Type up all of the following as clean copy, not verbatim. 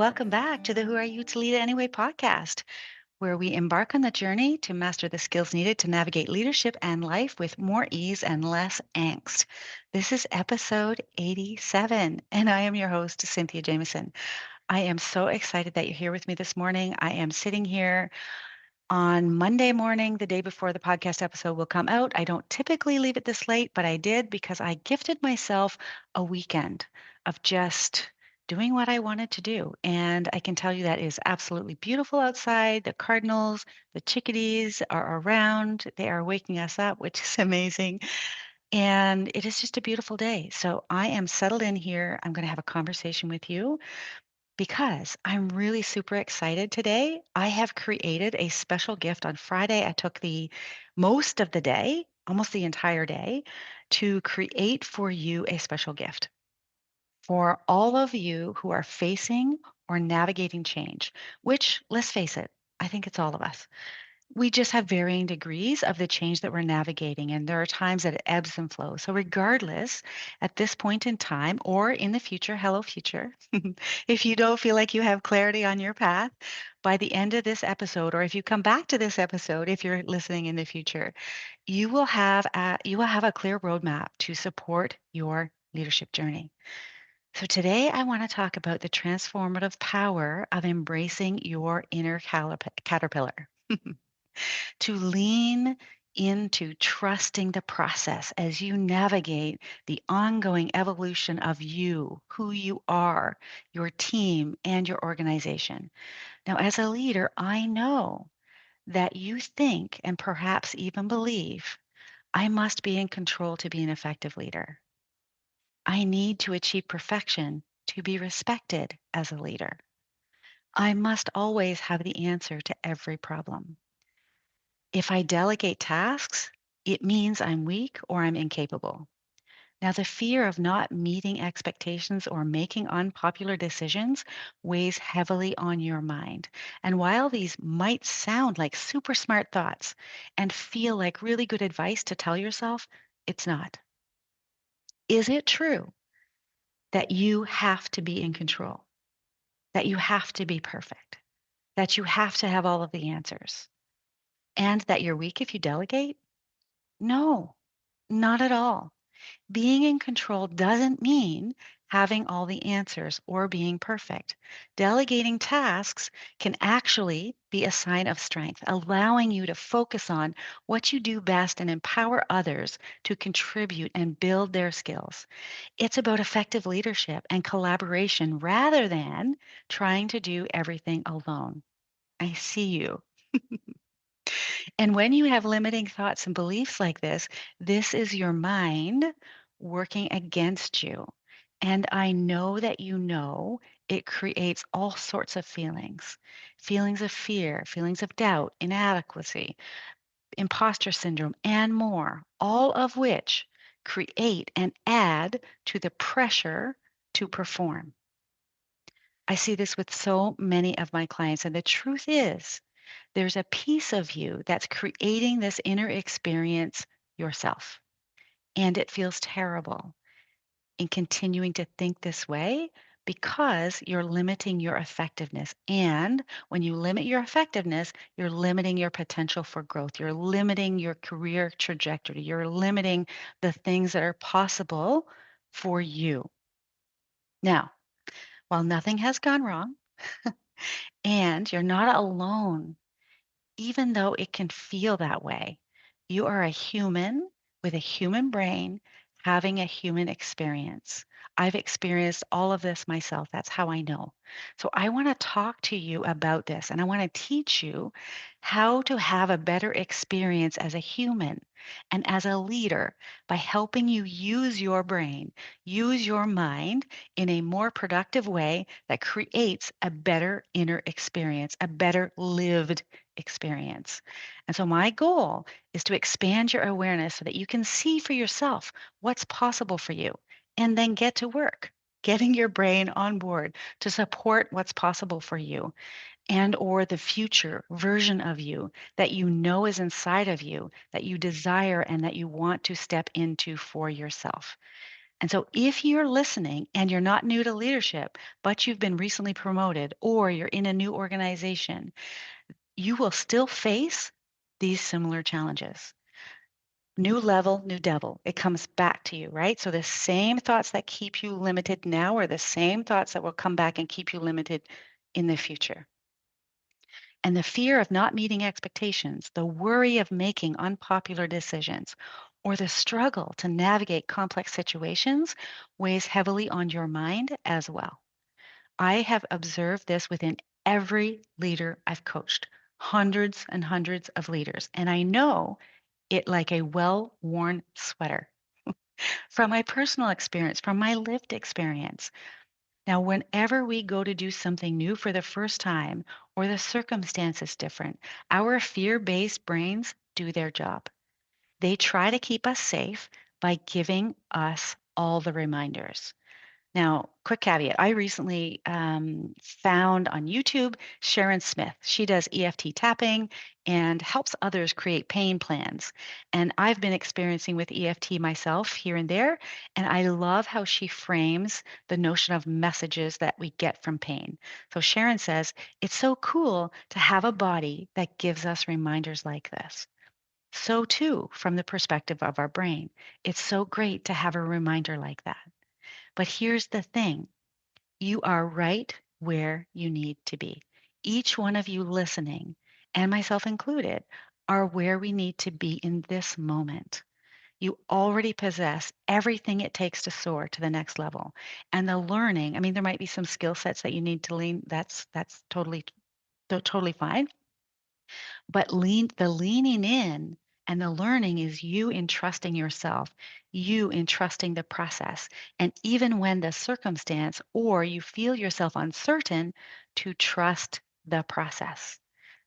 welcome back to the Who Are You to Lead Anyway podcast, where we embark on the journey to master the skills needed to navigate leadership and life with more ease and less angst. This is episode 87, and I am your host, Cynthia Jamieson. I am so excited that you're here with me this morning. I am sitting here on Monday morning, the day before the podcast episode will come out. I don't typically leave it this late, but I did because I gifted myself a weekend of just doing what I wanted to do. And I can tell you that is absolutely beautiful outside. The cardinals, the chickadees are around. They are waking us up, which is amazing. And it is just a beautiful day. So I am settled in here. I'm going to have a conversation with you because I'm really super excited today. I have created a special gift on Friday. I took the most of the day, almost the entire day, to create for you a special gift for all of you who are facing or navigating change, which, let's face it, I think it's all of us. We just have varying degrees of the change that we're navigating, and there are times that it ebbs and flows. So, regardless, at this point in time or in the future, hello, future, if you don't feel like you have clarity on your path by the end of this episode, or if you come back to this episode, if you're listening in the future, you will have a clear roadmap to support your leadership journey. So, today I want to talk about the transformative power of embracing your inner caterpillar. To lean into trusting the process as you navigate the ongoing evolution of you, who you are, your team, and your organization. Now, as a leader, I know that you think and perhaps even believe I must be in control to be an effective leader. I need to achieve perfection to be respected as a leader. I must always have the answer to every problem. If I delegate tasks, it means I'm weak or I'm incapable. Now, the fear of not meeting expectations or making unpopular decisions weighs heavily on your mind. And while these might sound like super smart thoughts and feel like really good advice to tell yourself, it's not. Is it true that you have to be in control, that you have to be perfect, that you have to have all of the answers, and that you're weak if you delegate? No, not at all. Being in control doesn't mean having all the answers or being perfect. Delegating tasks can actually be a sign of strength, allowing you to focus on what you do best and empower others to contribute and build their skills. It's about effective leadership and collaboration rather than trying to do everything alone. I see you. And when you have limiting thoughts and beliefs like this is your mind working against you. And I know that you know it creates all sorts of feelings of fear, feelings of doubt, inadequacy, imposter syndrome, and more, all of which create and add to the pressure to perform. I see this with so many of my clients. And the truth is, there's a piece of you that's creating this inner experience yourself. And it feels terrible in continuing to think this way because you're limiting your effectiveness. And when you limit your effectiveness, you're limiting your potential for growth. You're limiting your career trajectory. You're limiting the things that are possible for you. Now, while nothing has gone wrong and you're not alone, even though it can feel that way, you are a human with a human brain having a human experience. I've experienced all of this myself. That's how I know. So I want to talk to you about this and I want to teach you how to have a better experience as a human and as a leader by helping you use your brain, use your mind in a more productive way that creates a better inner experience, a better lived experience. And so my goal is to expand your awareness so that you can see for yourself what's possible for you and then get to work getting your brain on board to support what's possible for you and or the future version of you that you know is inside of you that you desire and that you want to step into for yourself. And so if you're listening and you're not new to leadership, but you've been recently promoted or you're in a new organization, you will still face these similar challenges. New level, new devil. It comes back to you, right? So the same thoughts that keep you limited now are the same thoughts that will come back and keep you limited in the future. And the fear of not meeting expectations, the worry of making unpopular decisions, or the struggle to navigate complex situations weighs heavily on your mind as well. I have observed this within every leader I've coached, hundreds and hundreds of leaders, and I know it like a well worn sweater from my personal experience, from my lived experience. Now, whenever we go to do something new for the first time or the circumstance is different, our fear based brains do their job. They try to keep us safe by giving us all the reminders. Now, quick caveat. I recently found on YouTube Sharon Smith. She does EFT tapping and helps others create pain plans. And I've been experiencing with EFT myself here and there. And I love how she frames the notion of messages that we get from pain. So Sharon says, it's so cool to have a body that gives us reminders like this. So, too, from the perspective of our brain, it's so great to have a reminder like that. But here's the thing, you are right where you need to be. Each one of you listening, and myself included, are where we need to be in this moment. You already possess everything it takes to soar to the next level. And the learning, I mean, there might be some skill sets that you need to lean. That's totally fine. But the leaning in and the learning is you entrusting yourself, you entrusting the process. And even when the circumstance or you feel yourself uncertain, to trust the process.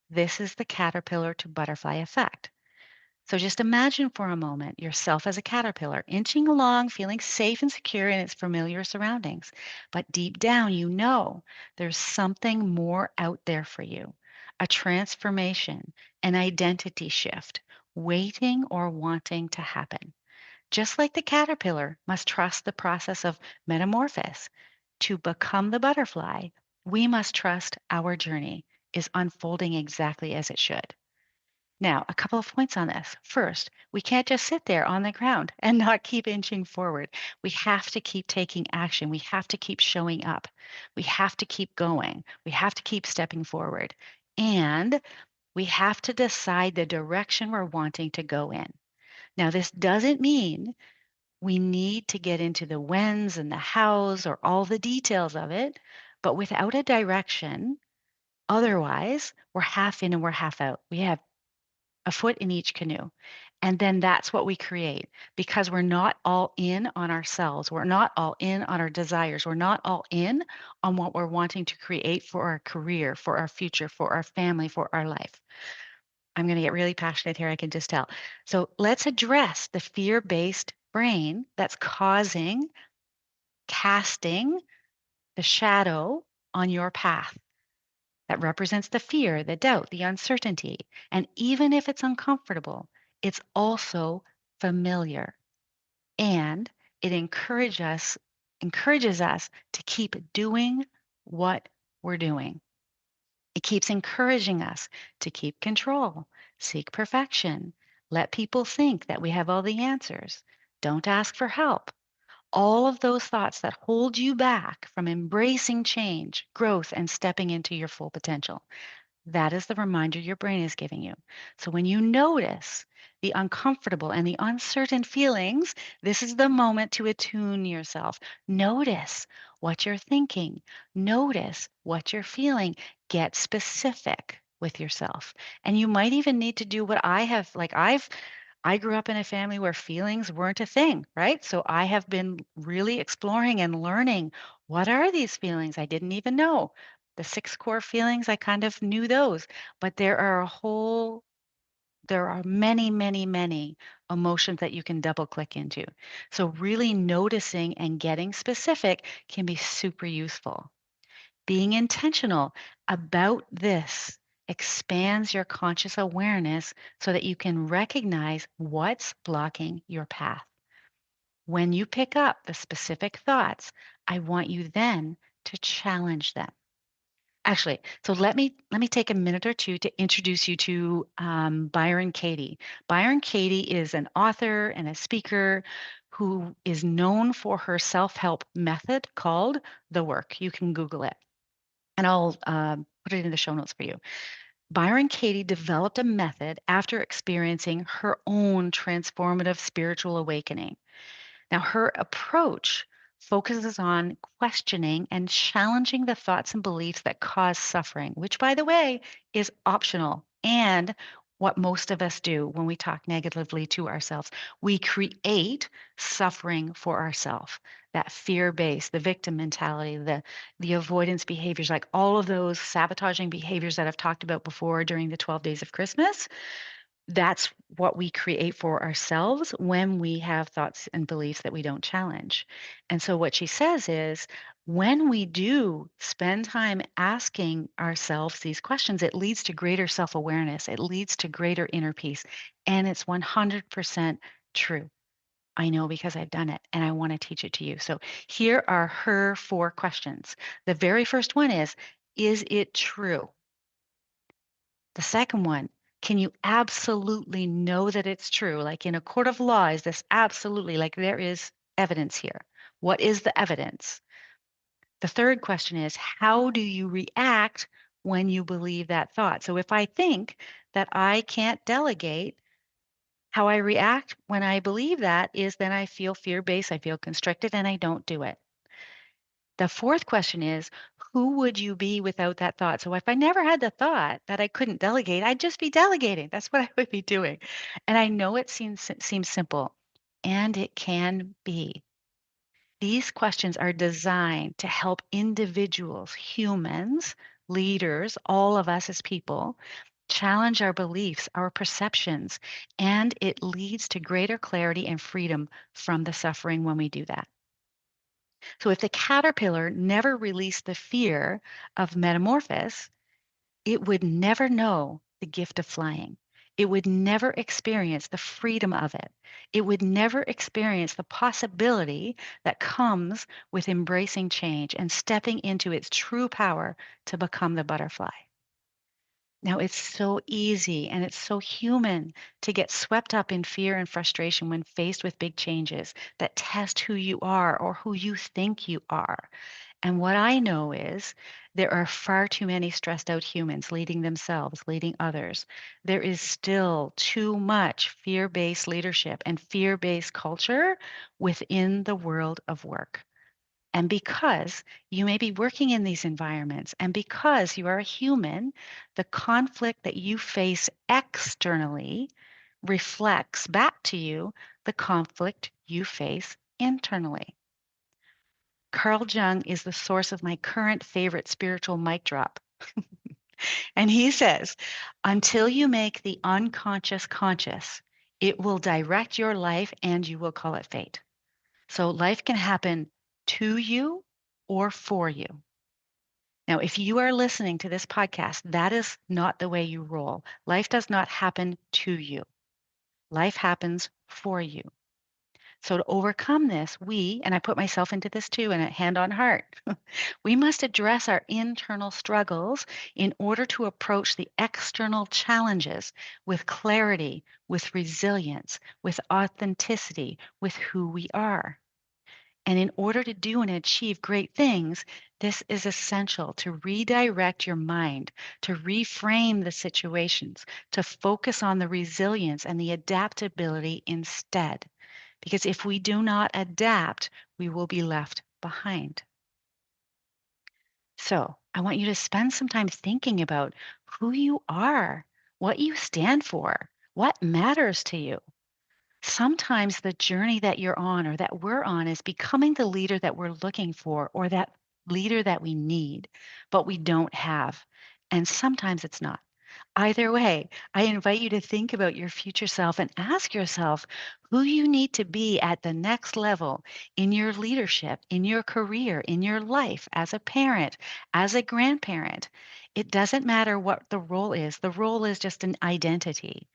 This is the caterpillar to butterfly effect. So just imagine for a moment yourself as a caterpillar, inching along, feeling safe and secure in its familiar surroundings. But deep down, you know there's something more out there for you, a transformation, an identity shift, waiting or wanting to happen. Just like the caterpillar must trust the process of metamorphosis to become the butterfly, we must trust our journey is unfolding exactly as it should. Now, a couple of points on this. First, we can't just sit there on the ground and not keep inching forward. We have to keep taking action. We have to keep showing up. We have to keep going. We have to keep stepping forward. And we have to decide the direction we're wanting to go in. Now, this doesn't mean we need to get into the whens and the hows or all the details of it, but without a direction, otherwise, we're half in and we're half out. We have a foot in each canoe. And then that's what we create because we're not all in on ourselves. We're not all in on our desires. We're not all in on what we're wanting to create for our career, for our future, for our family, for our life. I'm going to get really passionate here, I can just tell. So let's address the fear based brain that's causing, casting the shadow on your path that represents the fear, the doubt, the uncertainty. And even if it's uncomfortable, it's also familiar. And it encourages us to keep doing what we're doing. It keeps encouraging us to keep control, seek perfection, let people think that we have all the answers, don't ask for help. All of those thoughts that hold you back from embracing change, growth, and stepping into your full potential. That is the reminder your brain is giving you. So when you notice the uncomfortable and the uncertain feelings, this is the moment to attune yourself. Notice what you're thinking, notice what you're feeling, get specific with yourself. And you might even need to do what I have, I grew up in a family where feelings weren't a thing, right? So I have been really exploring and learning what are these feelings I didn't even know. The six core feelings, I kind of knew those, but there are many, many, many emotions that you can double click into. So really noticing and getting specific can be super useful. Being intentional about this expands your conscious awareness so that you can recognize what's blocking your path. When you pick up the specific thoughts, I want you then to challenge them. Actually, so let me take a minute or two to introduce you to Byron Katie. Byron Katie is an author and a speaker who is known for her self-help method called The Work. You can Google it, and I'll put it in the show notes for you. Byron Katie developed a method after experiencing her own transformative spiritual awakening. Now, her approach focuses on questioning and challenging the thoughts and beliefs that cause suffering, which, by the way, is optional and what most of us do when we talk negatively to ourselves. We create suffering for ourselves. That fear base, the victim mentality, the avoidance behaviors, like all of those sabotaging behaviors that I've talked about before during the 12 days of Christmas, that's what we create for ourselves when we have thoughts and beliefs that we don't challenge. And so what she says is when we do spend time asking ourselves these questions, it leads to greater self-awareness, it leads to greater inner peace, and it's 100% true. I know because I've done it and I want to teach it to you. So here are her 4 questions. The very first one is it true? The second one, can you absolutely know that it's true? Like in a court of law, is this absolutely like there is evidence here? What is the evidence? The third question is, how do you react when you believe that thought? So if I think that I can't delegate, how I react when I believe that is then I feel fear based, I feel constricted, and I don't do it. The fourth question is, who would you be without that thought? So if I never had the thought that I couldn't delegate, I'd just be delegating. That's what I would be doing. And I know it seems simple, and it can be. These questions are designed to help individuals, humans, leaders, all of us as people, challenge our beliefs, our perceptions, and it leads to greater clarity and freedom from the suffering when we do that. So if the caterpillar never released the fear of metamorphosis, it would never know the gift of flying. It would never experience the freedom of it. It would never experience the possibility that comes with embracing change and stepping into its true power to become the butterfly. Now, it's so easy and it's so human to get swept up in fear and frustration when faced with big changes that test who you are or who you think you are. And what I know is there are far too many stressed out humans leading themselves, leading others. There is still too much fear based leadership and fear based culture within the world of work. And because you may be working in these environments, and because you are a human, the conflict that you face externally reflects back to you the conflict you face internally. Carl Jung is the source of my current favorite spiritual mic drop. And he says, until you make the unconscious conscious, it will direct your life and you will call it fate. So life can happen to you or for you. Now, if you are listening to this podcast, that is not the way you roll. Life does not happen to you. Life happens for you. So to overcome this, and I put myself into this too, and a hand on heart, we must address our internal struggles in order to approach the external challenges with clarity, with resilience, with authenticity, with who we are. And in order to do and achieve great things, this is essential to redirect your mind, to reframe the situations, to focus on the resilience and the adaptability instead. Because if we do not adapt, we will be left behind. So I want you to spend some time thinking about who you are, what you stand for, what matters to you. Sometimes the journey that you're on or that we're on is becoming the leader that we're looking for or that leader that we need, but we don't have. And sometimes it's not. Either way, I invite you to think about your future self and ask yourself who you need to be at the next level in your leadership, in your career, in your life as a parent, as a grandparent. It doesn't matter what the role is just an identity.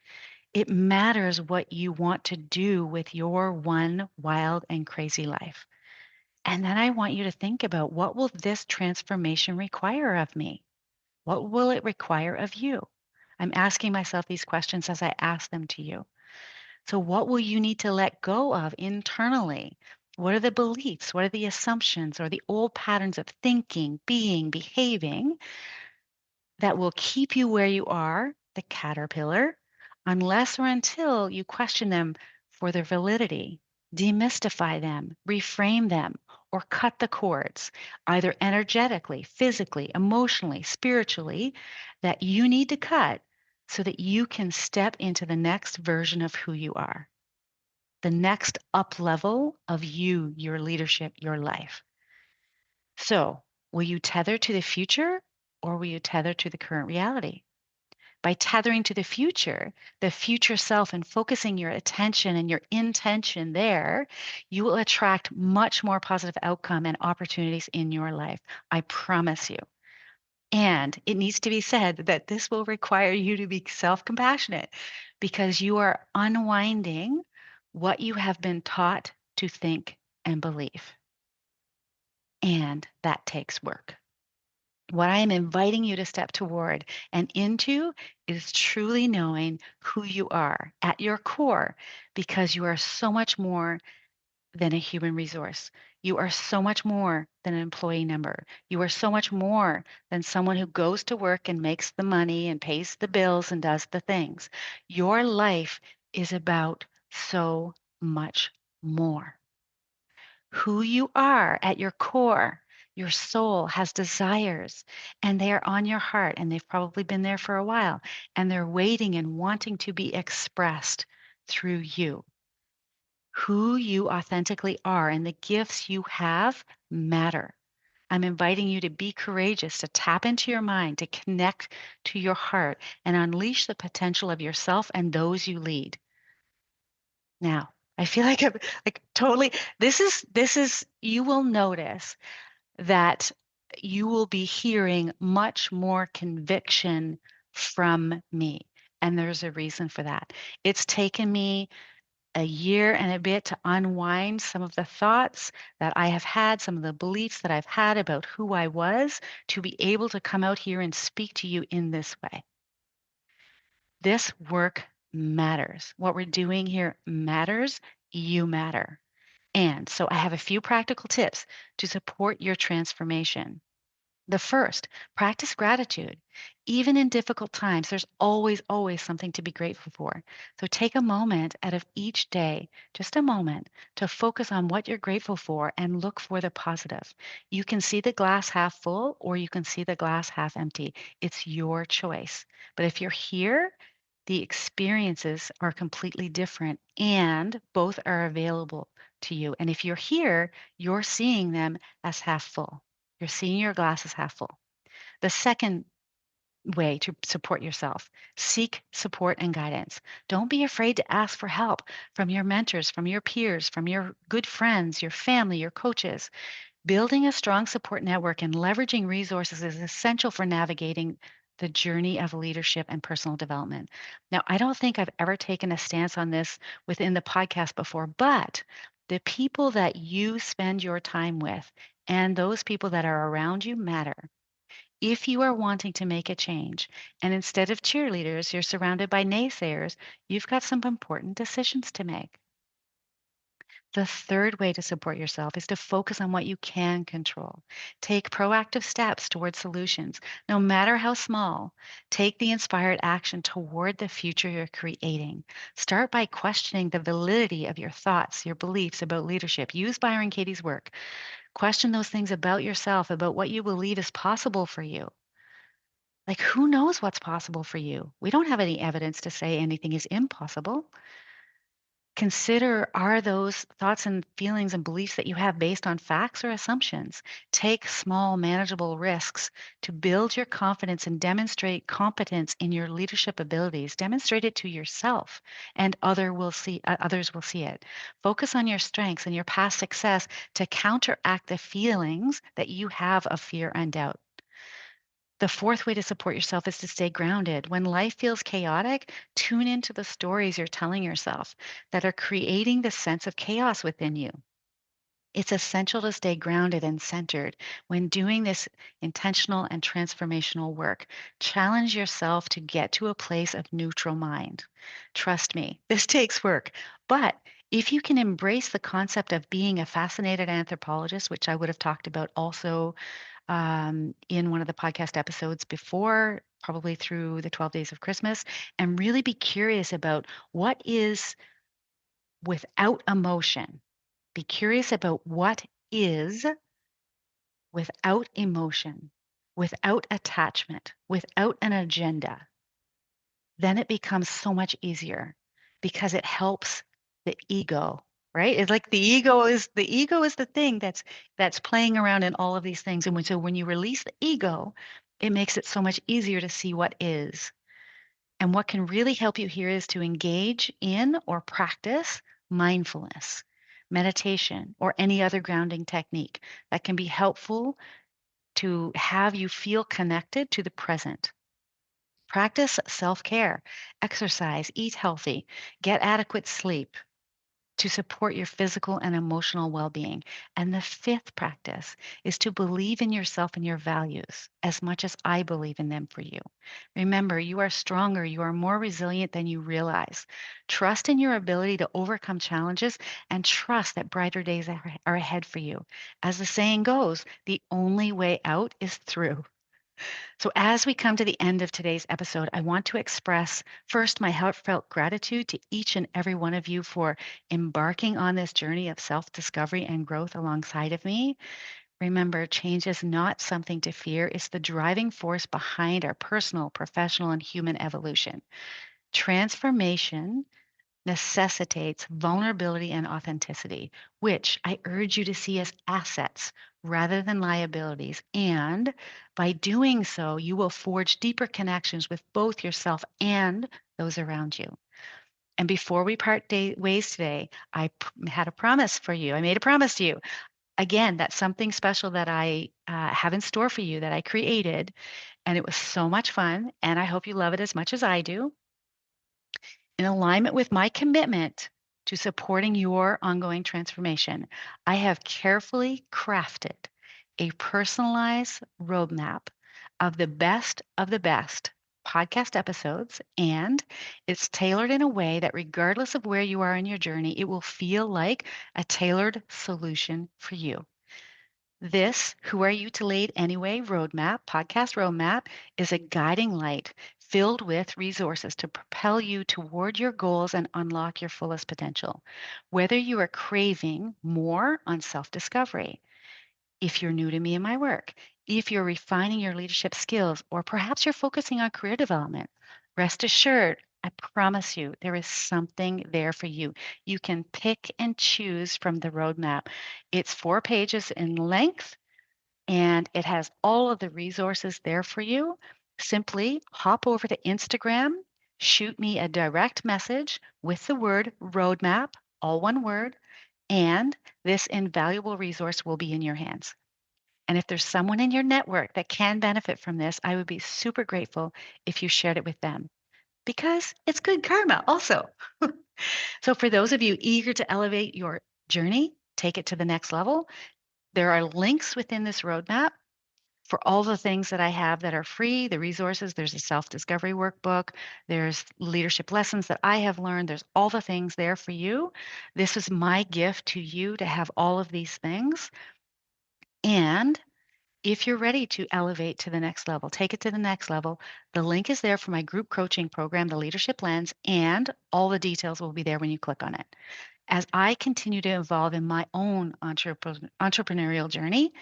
It matters what you want to do with your one wild and crazy life. And then I want you to think about, what will this transformation require of me? What will it require of you? I'm asking myself these questions as I ask them to you. So, what will you need to let go of internally? What are the beliefs? What are the assumptions or the old patterns of thinking, being, behaving that will keep you where you are, the caterpillar, unless or until you question them for their validity, demystify them, reframe them, or cut the cords, either energetically, physically, emotionally, spiritually, that you need to cut so that you can step into the next version of who you are, the next up level of you, your leadership, your life. So, will you tether to the future, or will you tether to the current reality? By tethering to the future self, and focusing your attention and your intention there, you will attract much more positive outcome and opportunities in your life. I promise you. And it needs to be said that this will require you to be self compassionate, because you are unwinding what you have been taught to think and believe. And that takes work. What I am inviting you to step toward and into is truly knowing who you are at your core, because you are so much more than a human resource. You are so much more than an employee number. You are so much more than someone who goes to work and makes the money and pays the bills and does the things. Your life is about so much more. Who you are at your core, your soul has desires, and they are on your heart, and they've probably been there for a while, and they're waiting and wanting to be expressed through you. Who you authentically are and the gifts you have matter. I'm inviting you to be courageous, to tap into your mind, to connect to your heart, and unleash the potential of yourself and those you lead. Now, I feel like I'm like totally, this is you will notice that you will be hearing much more conviction from me. And there's a reason for that. It's taken me a year and a bit to unwind some of the thoughts that I have had, some of the beliefs that I've had about who I was, to be able to come out here and speak to you in this way. This work matters. What we're doing here matters. You matter. And so I have a few practical tips to support your transformation. The first, practice gratitude. Even in difficult times, there's always, always something to be grateful for. So take a moment out of each day, just a moment, to focus on what you're grateful for and look for the positive. You can see the glass half full, or you can see the glass half empty. It's your choice. But if you're here, the experiences are completely different, and both are available to you. And if you're here, you're seeing them as half full. You're seeing your glass as half full. The second way to support yourself, seek support and guidance. Don't be afraid to ask for help from your mentors, from your peers, from your good friends, your family, your coaches. Building a strong support network and leveraging resources is essential for navigating the journey of leadership and personal development. Now, I don't think I've ever taken a stance on this within the podcast before, but the people that you spend your time with and those people that are around you matter. If you are wanting to make a change, and instead of cheerleaders, you're surrounded by naysayers, you've got some important decisions to make. The third way to support yourself is to focus on what you can control. Take proactive steps toward solutions, no matter how small. Take the inspired action toward the future you're creating. Start by questioning the validity of your thoughts, your beliefs about leadership. Use Byron Katie's work. Question those things about yourself, about what you believe is possible for you. Like, who knows what's possible for you? We don't have any evidence to say anything is impossible. Consider, are those thoughts and feelings and beliefs that you have based on facts or assumptions? Take small, manageable risks to build your confidence and demonstrate competence in your leadership abilities. Demonstrate it to yourself, and others will see it. Focus on your strengths and your past success to counteract the feelings that you have of fear and doubt. The fourth way to support yourself is to stay grounded. When life feels chaotic, tune into the stories you're telling yourself that are creating the sense of chaos within you. It's essential to stay grounded and centered when doing this intentional and transformational work. Challenge yourself to get to a place of neutral mind. Trust me, this takes work. But if you can embrace the concept of being a fascinated anthropologist, which I would have talked about also in one of the podcast episodes before, probably through the 12 days of Christmas, and really be curious about what is without emotion. Be curious about what is without emotion, without attachment, without an agenda. Then it becomes so much easier because it helps the ego, right? It's like the ego is the thing that's playing around in all of these things. And when you release the ego, it makes it so much easier to see what is. And what can really help you here is to engage in or practice mindfulness, meditation, or any other grounding technique that can be helpful to have you feel connected to the present. Practice self care, exercise, eat healthy, get adequate sleep to support your physical and emotional well being. And the fifth practice is to believe in yourself and your values as much as I believe in them for you. Remember, you are stronger, you are more resilient than you realize. Trust in your ability to overcome challenges and trust that brighter days are ahead for you. As the saying goes, the only way out is through. So, as we come to the end of today's episode, I want to express first my heartfelt gratitude to each and every one of you for embarking on this journey of self discovery and growth alongside of me. Remember, change is not something to fear, it's the driving force behind our personal, professional, and human evolution. Transformation necessitates vulnerability and authenticity, which I urge you to see as assets rather than liabilities. And by doing so, you will forge deeper connections with both yourself and those around you. And before we part ways today, had a promise for you. I made a promise to you. Again, that's something special that I have in store for you that I created. And it was so much fun. And I hope you love it as much as I do. In alignment with my commitment to supporting your ongoing transformation, I have carefully crafted a personalized roadmap of the best podcast episodes, and it's tailored in a way that, regardless of where you are in your journey, it will feel like a tailored solution for you. This Who Are You to Lead Anyway podcast roadmap, is a guiding light filled with resources to propel you toward your goals and unlock your fullest potential. Whether you are craving more on self discovery, if you're new to me and my work, if you're refining your leadership skills, or perhaps you're focusing on career development, rest assured, I promise you, there is something there for you. You can pick and choose from the roadmap. It's 4 pages in length and it has all of the resources there for you. Simply hop over to Instagram, shoot me a direct message with the word roadmap, all one word, and this invaluable resource will be in your hands. And if there's someone in your network that can benefit from this, I would be super grateful if you shared it with them because it's good karma also. So, for those of you eager to elevate your journey, take it to the next level, there are links within this roadmap for all the things that I have that are free, the resources. There's a self discovery workbook, there's leadership lessons that I have learned, there's all the things there for you. This is my gift to you to have all of these things. And if you're ready to elevate to the next level, take it to the next level, the link is there for my group coaching program, The Leadership Lens, and all the details will be there when you click on it. As I continue to evolve in my own entrepreneurial journey,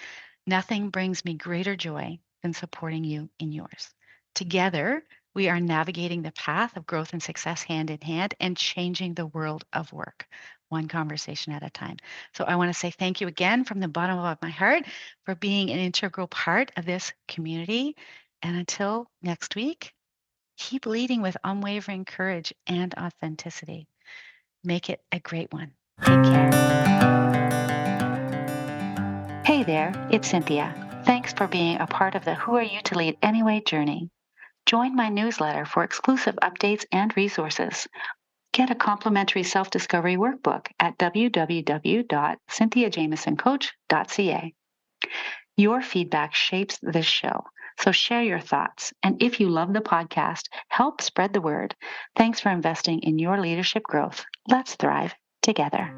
nothing brings me greater joy than supporting you in yours. Together, we are navigating the path of growth and success hand in hand and changing the world of work, one conversation at a time. So I want to say thank you again from the bottom of my heart for being an integral part of this community. And until next week, keep leading with unwavering courage and authenticity. Make it a great one. Take care. Hey there, it's Cynthia. Thanks for being a part of the Who Are You to Lead Anyway journey. Join my newsletter for exclusive updates and resources. Get a complimentary self-discovery workbook at www.cynthiajamiesoncoach.ca. Your feedback shapes this show, so share your thoughts. And if you love the podcast, help spread the word. Thanks for investing in your leadership growth. Let's thrive together.